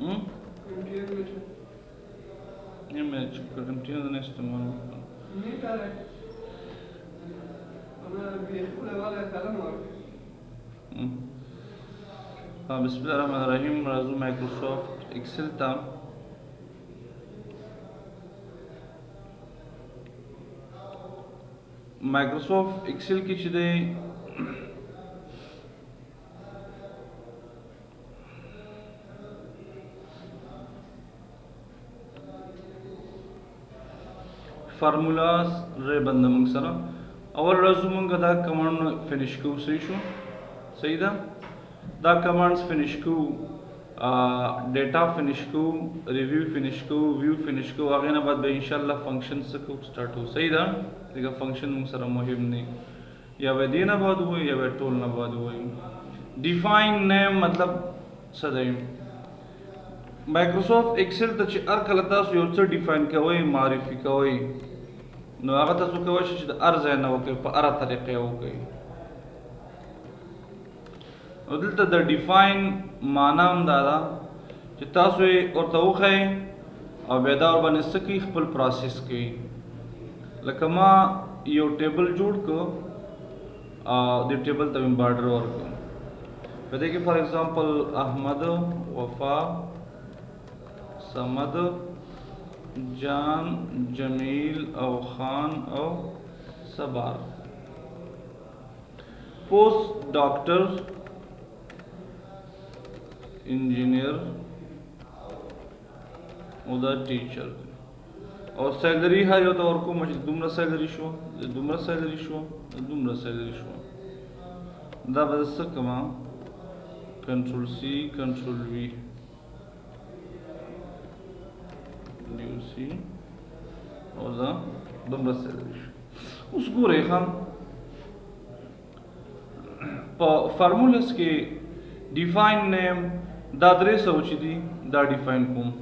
हम्म ये मैं कंटिन्यू नहीं इस्तेमाल नहीं कर रहे हाँ बिस्मिल्लाहिर्रहमानिर्रहीम राजू माइक्रोसॉफ्ट एक्सेल था माइक्रोसॉफ्ट एक्सेल की चीज़ें फार्मूलास रे बंद मंग सरा अवर राजू मंग दा कमांड फिनिश को सही दा कमांड्स फिनिश को डेटा फिनिश को रिव्यू फिनिश को व्यू फिनिश को आगे ना बाद इंशाल्लाह फंक्शन से को स्टार्ट हो सही दा देखा फंक्शन मंग सरा मुहिम नहीं या वे देना बाद हुए या वे टोल ना बाद हुए डिफाइन नेम मतलब सदाई माइक्रोसॉफ्ट एक्सेल ته چې هر کله تاسو یو څه ډیفاین کوئ معرفي کوئ نو هغه تاسو کوئ چې د هر ځای نه وکړئ په هره طریقې وکړئ او دلته د ډیفاین معنا هم دا ده چې تاسو یې ورته وښئ او بیا دا ورباندې څه کوي خپل پروسس کوي لکه ما یو ټیبل جوړ کړ او دې ټیبل ته مې بارډر ورکړ په دې کې فار ایگزامپل احمد وفا समद जान जमील او खान او सबार पोस्ट डॉक्टर इंजीनियर उदा टीचर और सैलरी है यो तो और को मुझे दुमरा सैलरी शो दा बस कमा कंट्रोल सी कंट्रोल वी सी और दुमरा सैलरी उस गोरे खान फार्मूलास के डिफाइन नेम दा द्रे सोची दी दा डिफाइन कोम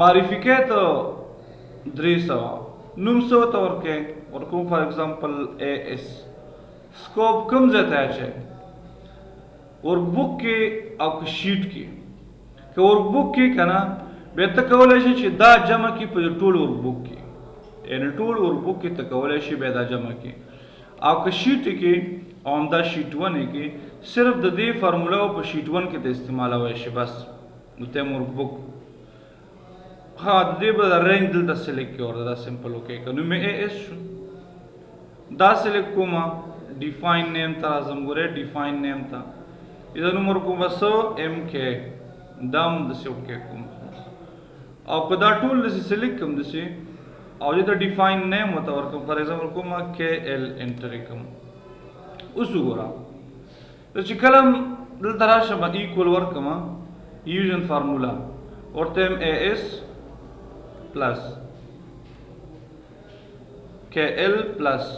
मारिफिके तो द्रे सवा नुम सो तौर के और को फॉर एग्जांपल एएस स्कोप कम जाता है और बुक के आप शीट की और बुक के कहना बेहतर कवले शे दा जमा की पर टूल और बुक की यानी टूल और बुक की तकवले शे बेदा जमा की आपका शीट की ऑन द शीट 1 की सिर्फ द दे फार्मूला पर शीट 1 के इस्तेमाल हुआ है बस नुते मोर बुक हाँ दे बदा रेंज दिल दा सेलेक्ट किया और दा सिंपल ओके कनु में एएस दा सेलेक्ट कोमा डिफाइन नेम था आजम गोरे डिफाइन नेम था इधर नंबर को बसो एमके दाम दसे ओके कोम और कदा टूल दसे सेलेक्ट कम दसे और ये तो डिफाइन नेम होता और फॉर एग्जांपल को मा के एल एंटर कम उस गोरा तो चिकलम दिल तराश में इक्वल वर्क कमा यूजन फार्मूला और तेम एएस प्लस के एल प्लस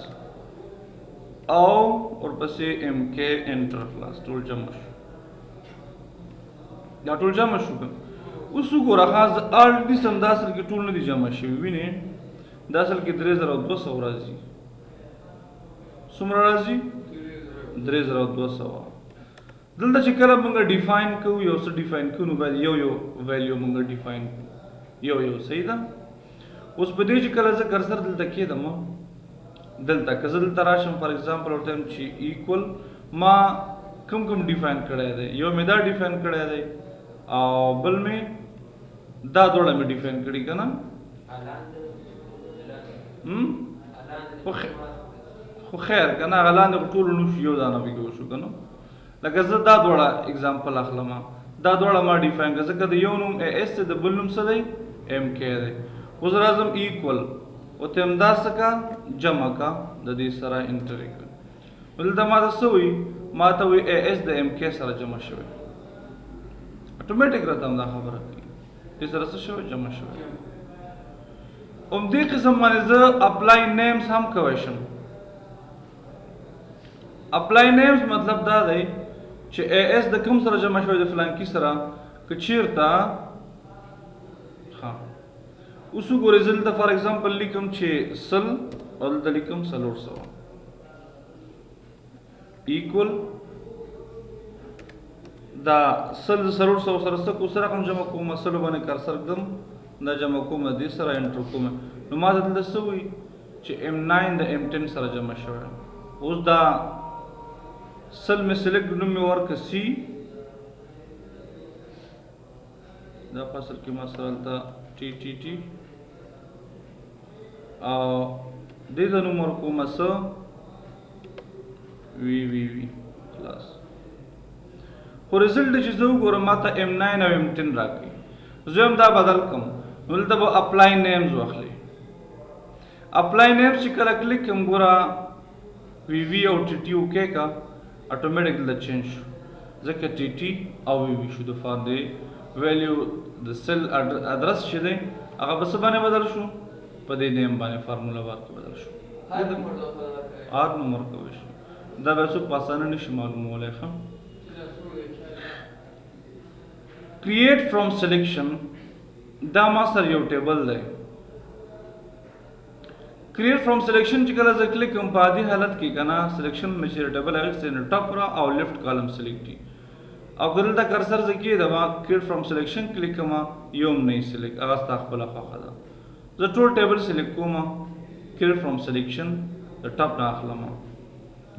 और बसे एम के एंटर प्लस टूल जमश या टूल जमश उस गोरा खास ऑलरेडी संदासल की टूल नहीं जमश विने दासल की 3200 राजी सुमरा राजी 3200 दलदा चिकला मंगा डिफाइन को यो से डिफाइन को नु यो वैल्यू मंगा डिफाइन यो सही था उस बदे चिकला से कर्सर दलदा के दम दलदा कजल तराशम फॉर एग्जांपल और टाइम ची इक्वल मा कम डिफाइन करे दे यो में दा डिफाइन करे दे बल में दा दोड़ा में डिफाइन करी का ना खो खैर कना गलान टूल नुश यो दाना भी गो शु कनो लगे ज दा दोड़ा एग्जांपल अखलमा दा दोड़ा मा डिफाइन कर सकते यो नुम एस से द बुलनुम सदई एम के दे उस राजम इक्वल और तेम दा सका जमा का द दी सरा इंटर कर बल द मा दसोई मा तो एस द एम के सरा जमा शवे ऑटोमेटिक रहता दा खबर की इस तरह से शवे जमा शवे दे किस्म माने ज अप्लाई नेम्स हम क्वेश्चन अप्लाई नेम्स मतलब दा दे چې एस د کوم سره جمع شوی د فلان کی سره کچیرتا ها اوس وګورئ زلته فار ایگزامپل لیکم چې سل او د لیکم سلور سو ایکوال دا سل سرور سو سره سکو سره کوم جمع کوم سل باندې کرسر دم دا جمع کوم دي سره انټر کوم نو ما دلته سوي چې M9 د M10 سره جمع شوی اوس دا سل می سلیکټ نوم می ورک سی دا فاصل کې ما سره تا ټي ټي ټي او دې د نوم ورکو مس وی وی وی خلاص خو رزلټ چې زه وګورم ماته M9 او M10 راکړي زه هم دا بدل کوم ولته به اپلای نیمز واخلي اپلای نیمز چې کله کلیک کوم ګوره وی وی او ټي ټي اوکې کا اتوماتیک د چینج شو ځکه ټي ټي او وی وی شو د فار دی ویلیو د سیل ادرس چې دی هغه بس باندې بدل شو په دې نیم باندې فارمولا ورته بدل شو آر نمبر کوي شو دا به څه پاسانه نشي معلومولای ښه create from selection دا ما سره یو ټیبل دی create from selection چې کله زه کلیک کوم په دې حالت کې کنه selection مې چې ټیبل هغه څخه ټاپ را او لیفت کالم سلیکټ دي او کله دا کرسر زکې دا create from selection کلیک کوم یوم نه سلیکټ هغه تاسو خپل خواخه ده زه ټول ټیبل سلیکټ کوم create from selection د ټاپ نه اخلم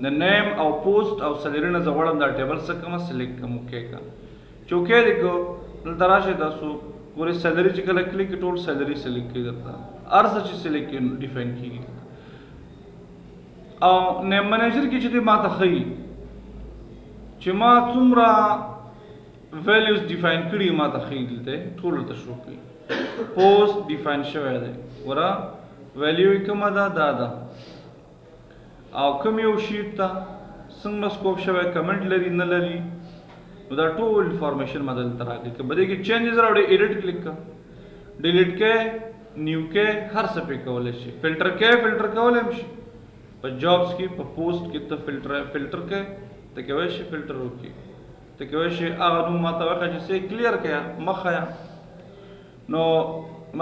د نیم او پوسټ او سلیری نه زغړم دا ټیبل څخه کوم سلیکټ کوم کې کا چوکې دیکھو دلته راشه تاسو ګورې سیلری چې کله کلیک ټول سیلری سلیکټ کړئ درته ارڅ چې سلیکټ ډیفاین کیږي او نیم منیجر کې چې ماته خي چې ما څومره ویلیوز ډیفاین کړي ماته خي دلته ټول ته شو کوي پوسټ ډیفاین شوی دی ورا ویلیو کوم دا او کوم یو شیټ ته څنګه سکوپ شوی کمنټ لري نه لري نو دا ټول انفارمیشن مدل تر راځي که بده کې چینجز راوړي ایډیټ کلیک کا ډیلیټ کې نیو کې هر څه په کولای شي فلټر کولای شي په جابز کې په پوسټ کې ته فلټر کې ته کوي شي فلټر وکي ته کوي شي هغه نو ماته واخه چې کلیر کړه مخه نو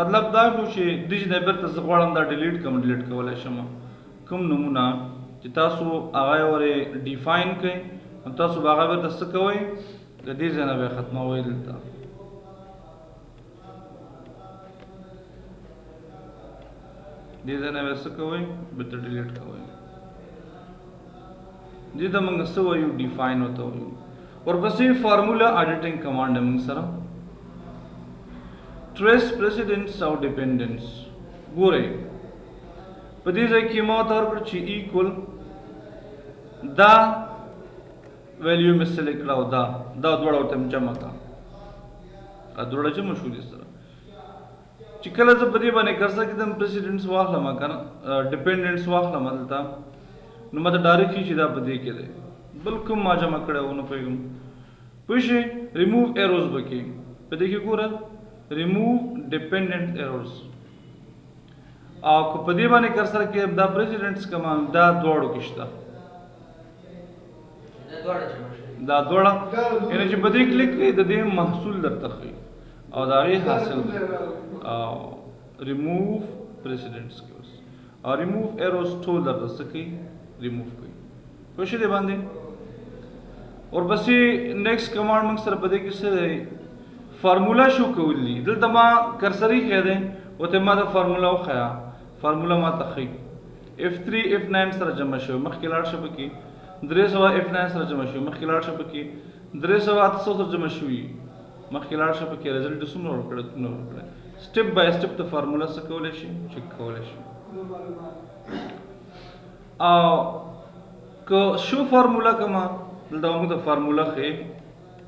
مطلب دا شو چې د دې نه برته زغړم دا ډیلیټ کولای شم کوم نمونه چې تاسو هغه ورې ډیفاین کړئ تاسو هغه ورته څه کوئ د دې ځای نه به ختموئ دلته دې ځای نه به څه کوئ بېرته ډیلیټ کوئ دې ته موږ څه وایو ډیفاین ورته وایو ورپسې فارمولا ایډیټینګ کمانډ دی موږ سره ټریس پریسیډنس او ډیپینډنس ګورئ په دې ځای کې ما ورته ورکړ چې ایکول دا ویلیو می سلیکټ کړه او دا دوړه ورته جمع کړه دوړه جمع شو دي سره چې کله زه په دې باندې کرسر کېدم پریسیډنس واخلم کنه ډیپینډنس واخلم دلته نو ماته ډایرکټلی چې دا په دې کې دی بل کوم ما جمع کړی و نه پوهېږم پوه شئ ریموو ایروز به کې په دې کې ګوره ریموو ډیپینډنټ ایروز او که په دې باندې کرسر کې دا پریسیډنس کمان دا دواړو کې شته دا دوړه یعنی چې بده کلیک کړئ د دې محصول درته ښیي او د هغې حاصل او ریموو پریسیډنټس کې اوس او ریموو ایروز ټول درته څه کوي ریموو کوي پوه شئ دې باندې ورپسې نیکسټ کمانډ موږ سره په دې کې څه دی فارمولا شو کول دي دلته ما کرسر ایښی دی ورته ما د فارمولا وښیه فارمولا ما ته ښیي F3 F9 سره جمع شوی مخکې لاړ شه پکې 300 F9 سره جمع شوی مخکې لاړ شه پکې 300 سره جمع شوی مخکې لاړ شه پکې رزلټ څومره ورکړه سټپ بای سټپ ته فارمولا څه کولی شي چک کولی شي او که شو فارمولا کما دلته موږ ته فارمولا ښیي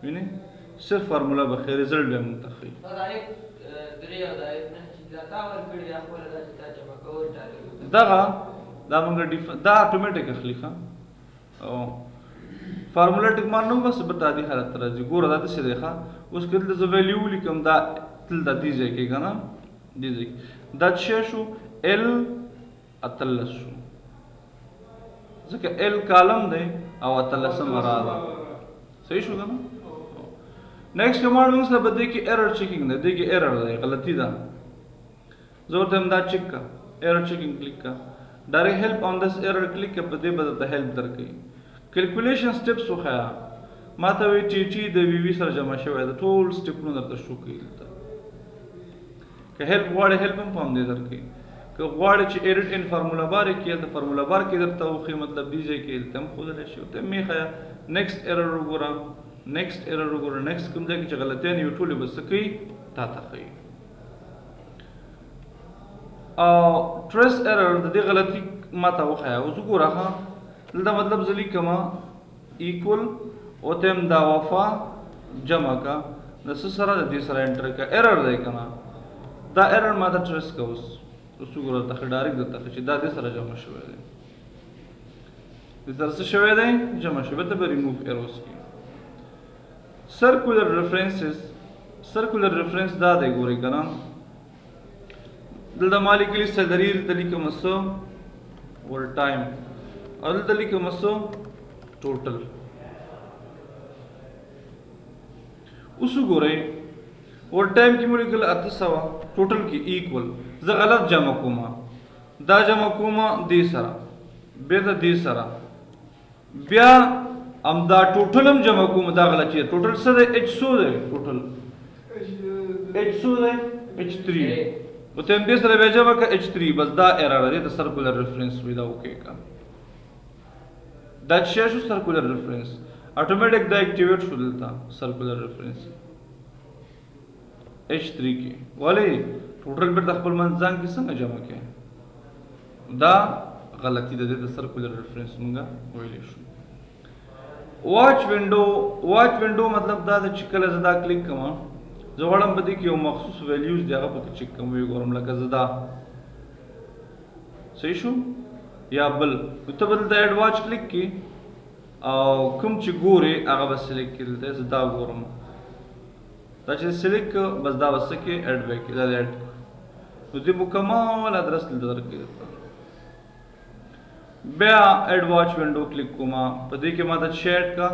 وینئ صرف فارمولا به ښیي رزلټ به موږ ته ښیي دغه دا موږ دا اتوماتیک اخلي ښه او فارمولا ټیک مان نو بس په دې حالت راځي ګوره دا څه دی ښه اوس کله زه ویلیو لیکم دا تل د دې ځای کې کنه دې ځای دا څه شو ال اتلس شو ځکه ال کالم دی او اتلسم راځي صحیح شو کنه نیکسټ کمانډ موږ سره بده کې ایرر چیکینګ دی دغه ایرر دی غلطی ده زه ورته دا چیک کا ایرر چیکینګ کلیک کا ډایرکټ هیلپ آن دس ایرر کلیک په دې بده ته هیلپ درکې کیلکولیشن سټیپس وخیا ما ته وایي چې چې د وي وي سره جمع شوی ده ټول سټیپونه درته شو کوي دلته که هیلپ غواړې هیلپ هم په همدې درکوي که غواړې چې ایډیټ ان فارمولا بار یې کړي هلته فارمولا بار کې درته وښي مطلب دې ځای کې دلته هم ښودلی شي ورته مې ښایه نیکسټ ایرر وګوره نیکسټ ایرر وګوره نیکسټ کوم ځای کې چې غلطیانې وي ټولې به څه کوي تا ته ښیي او ټریس ایرر د دې غلطي ما ته وښیه اوس وګوره ښه دلته مطلب زه لیکمه ایکول او ته هم دا وفا جمع کا د څه سره د دې سره انټر کا ایرر دی که نه دا ایرر ما ته ټریس که اوس وګوره ته ډایرکټ درته ښه چې دا دې سره جمع شوی دی دې سره څه شوی دی جمع شوی ته به ریموف ایروز کړي سرکولر ریفرنس دا دی ګورئ که نه دلته ما لیکلي سیلري دلته لیکمه څه ور ټایم او دلته لیکمه څه ټوټل اوس وګورئ ور ټایم کې مو لیکل 800 ټوټل کې ایکول زه غلط جمع کوم دا جمع کوم دې سره بیا د دې سره بیا دا ټوټل هم جمع کوم دا غلط چی ټوټل څه دی h څو دی ټوټل h څو دی h3 او ته دې سره بیا جمع کا h3 بس دا ایرر دی د سرکولر ریفرنس وی دا اوکې کا دا چې شو سرکولر ریفرنس اتوماتیک دا اکټیویټ شو دلته سرکولر ریفرنس h3 کې ولی ټوټل به خپل منځان کې څنګه جمع کړي دا غلطی ده د سرکولر ریفرنس مونږه ویلی شو واچ وینډو مطلب دا چې کله زه دا کلیک کوم زه غواړم په دې کې یو مخصوص ویلیوز دی هغه پکې چک کوم وی ګورم لکه زه دا صحیح شو یا بل ته بل دا ایډ واچ کلیک کی او کوم چې ګوري هغه به سلیکټ کړل زه دا ګورم دا چې سلیکټ بس دا وسکه ایډ بیک دا ایډ نو دې مکمل ادرس درکې بیا ایڈ واچ ونڈو کلک کوما پدې کې ماته شیډ کا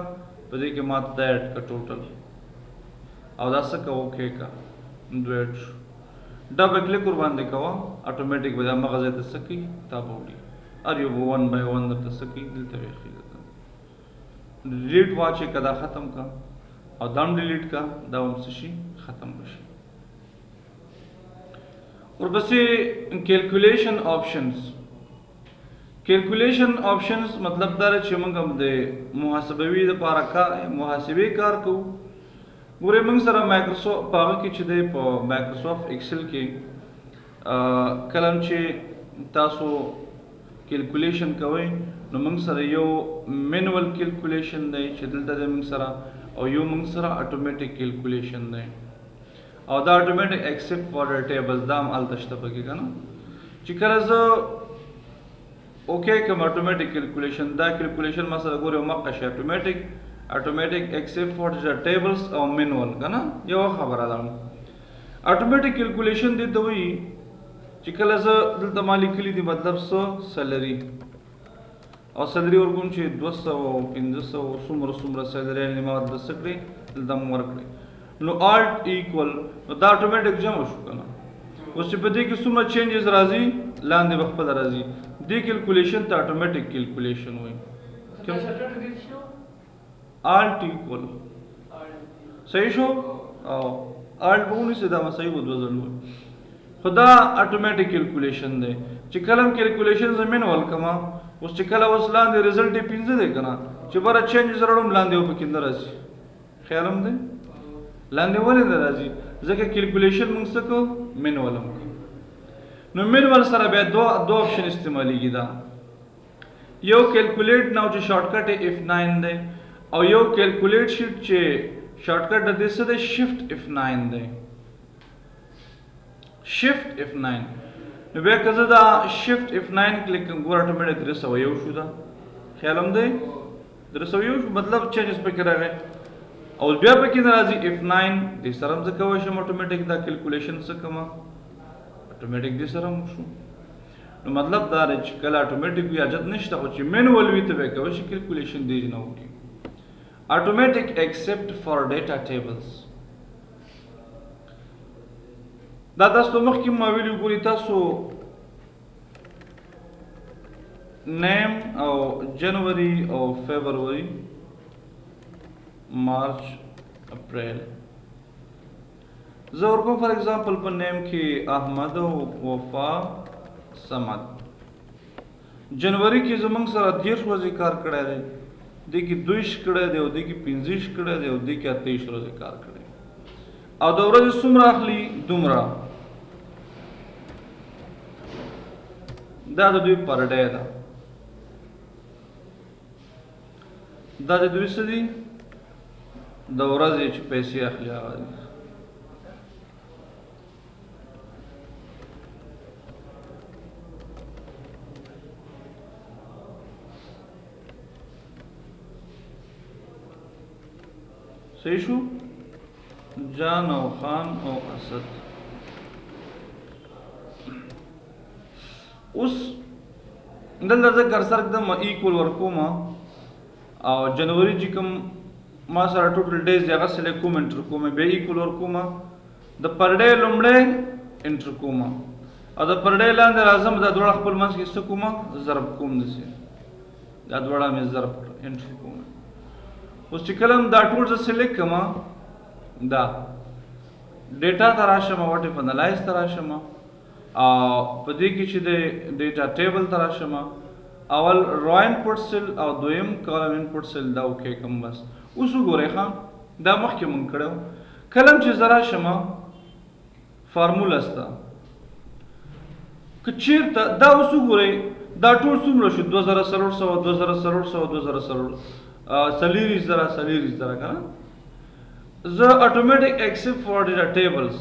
پدې کې ماته دا ایډ کا ټوټل او دا څه کا اوکې کا دویډ ډبل کلیک ور باندې کوا اتوماتیک به مغزه ته سکی تا بوډي ار یو 1 by 1 ته سکی دلته ویخی ډیلیټ واچ کدا ختم کا او دم ډیلیټ کا دا هم شي ختم بشي ورپسې کیلکولیشن آپشنز مطلب دا چې موږ هم د محاسبوي لپاره محاسبې کار کوو ګورئ موږ سره مایکروسافټ په هغه کې چې دی په مایکروسافټ ایکسل کې کله چې تاسو کیلکولیشن کوئ نو موږ سره یو مینوال کیلکولیشن دی چې دلته دی موږ سره او یو موږ سره اتوماتیک کیلکولیشن دی او دا اتوماتیک ایکسپټ فار ټیبلز دا هم هلته شته پکې که نه چې کله زه اوکې کوم اتوماتیک کیلکولیشن دا کیلکولیشن ما سره ګورئ مخکې شي اتوماتیک ایکسپټ فار ټیبلز او مینوال که نه یوه خبره ده اتوماتیک کیلکولیشن دې ته وایي چې کله زه دلته ما لیکلي دي مطلب څه سیلري او سیلري ورکوم چې 200 500 څومره سیلري ما دلته څه کړې دلته مو ورکړې نو الټ ایکول نو دا اتوماتیک جمع شو که نه اوس چې په دې کې څومره چینجز راځي لاندې به خپله راځي دې کیلکولیشن ته اتوماتیک کیلکولیشن وایي الټ ایکول صحیح شو او الټ به ونیسئ دا صحیح به دوه ځله خو دا اتوماتیک کیلکولیشن دی چې کله هم کیلکولیشن زه مینوال کوم اوس چې کله اوس لاندې ریزلټ یې 15 دی که نه چې بره چینجز راوړم لاندې به پکې نه راځي خیال هم دی لاندې ولې نه راځي ځکه کیلکولیشن موږ څه کوو مینوال هم کوو نو مینوال سره بیا دوه آپشن استعمالیږي دا یو کیلکولیټ ناو چې شارټکټ یې F9 دی او یو کیلکولیټ شیټ چې شارټکټ د دې څه دی شفټ F9 دی شفټ F9 نو بیا که زه دا شفټ F9 کلیک کوم ګوره اتوماتیک 301 شو دا خیال هم دی 301 شو مطلب چینجز پکې راغی او بیا پکې نه راځي F9 دې سره هم زه کولی شم اتوماتیک دا کیلکولیشن څه کوم اتوماتیک دې سره هم شو نو مطلب دا دی چې کله اتوماتیک وي حاجت نشته خو چې مینوال وي ته به کولی شي کیلکولیشن دې نه وکړي اتوماتیک ایکسپټ فار ډیټا ټیبلز دا تاسو مخکې ما ویلي ګورئ تاسو نیم او جنوري او فبروري मार्च अप्रैल زه ورکوم فار ایگزامپل په نیم کې احمد او وفا سمد جنوري کې زمونږ سره 10 ورځې کار کړی دی دې کې 2 کړی دی او دې کې 15 کړی دی او دې کې 28 ورځې کار کړی او د ورځې څومره اخلي دومره دا د دوی پر ډے ده دا د دوی څه دي د ورځې چې پیسې اخلي هغه دي صحیح شو جان او خان او اسد اوس دلته زه کرسر کدم ایکول ورکوم او جنوري چې کوم ما سره ټوټل ډیز هغه سلیکټ کوم انټر کوم بیا ایکول ورکوم د پر ډے لومړی انټر کوم او د پر ډے لاندې راځم دا دوړه خپل منځ کې څه کوم ضرب کوم دسي دا دوړه مې ضرب انټر کوم اوس چې کلم دا ټول زه سلیکټ کوم دا ډیټا ته راشم واټ اف انالایز ته راشم او په دې کې چې د ډیټا ټیبل ته راشم اول رو انپوټ سیل او دویم کالم انپوټ سیل دا اوکې کوم بس اوس وګورئ ښه دا مخکې مونږ کړو کلم چې زه راشم فارموله سته که چېرته دا اوس وګورئ دا ټول څومره شو 2400 سلیریز زره که نه زه اتومیټک ایکسپټ فار ډیټا ټیبلز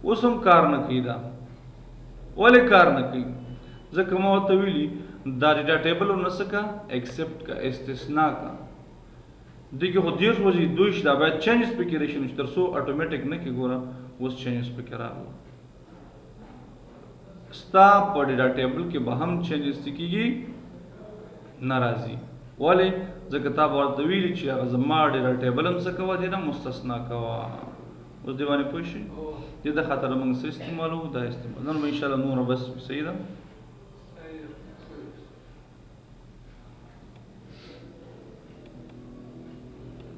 اوس هم کار نه کوي دا ولې کار نه کوي ځکه ما ورته ویلي دا ډیټا ټیبل ونه څه کا ایکسپټ کا استثناء کا دې کې خو 10 ورځې دوی دا باید چینجز پکې راشي نو تر څو اتومیټک نه کې ګوره اوس چینجز پکې راغله ستا په ډیټا ټیبل کې به هم چینجز کېږي ناراضي ولې ځکه تا به ورته ویلي چې هغه زما ډیټا ټیبل هم څه کوه دې نه مستثنا کوه اوس دې باندې پوه شئ دې د خاطر موږ څه استعمالوو دا استعمال نن به انشاءالله نوره بس صحیح ده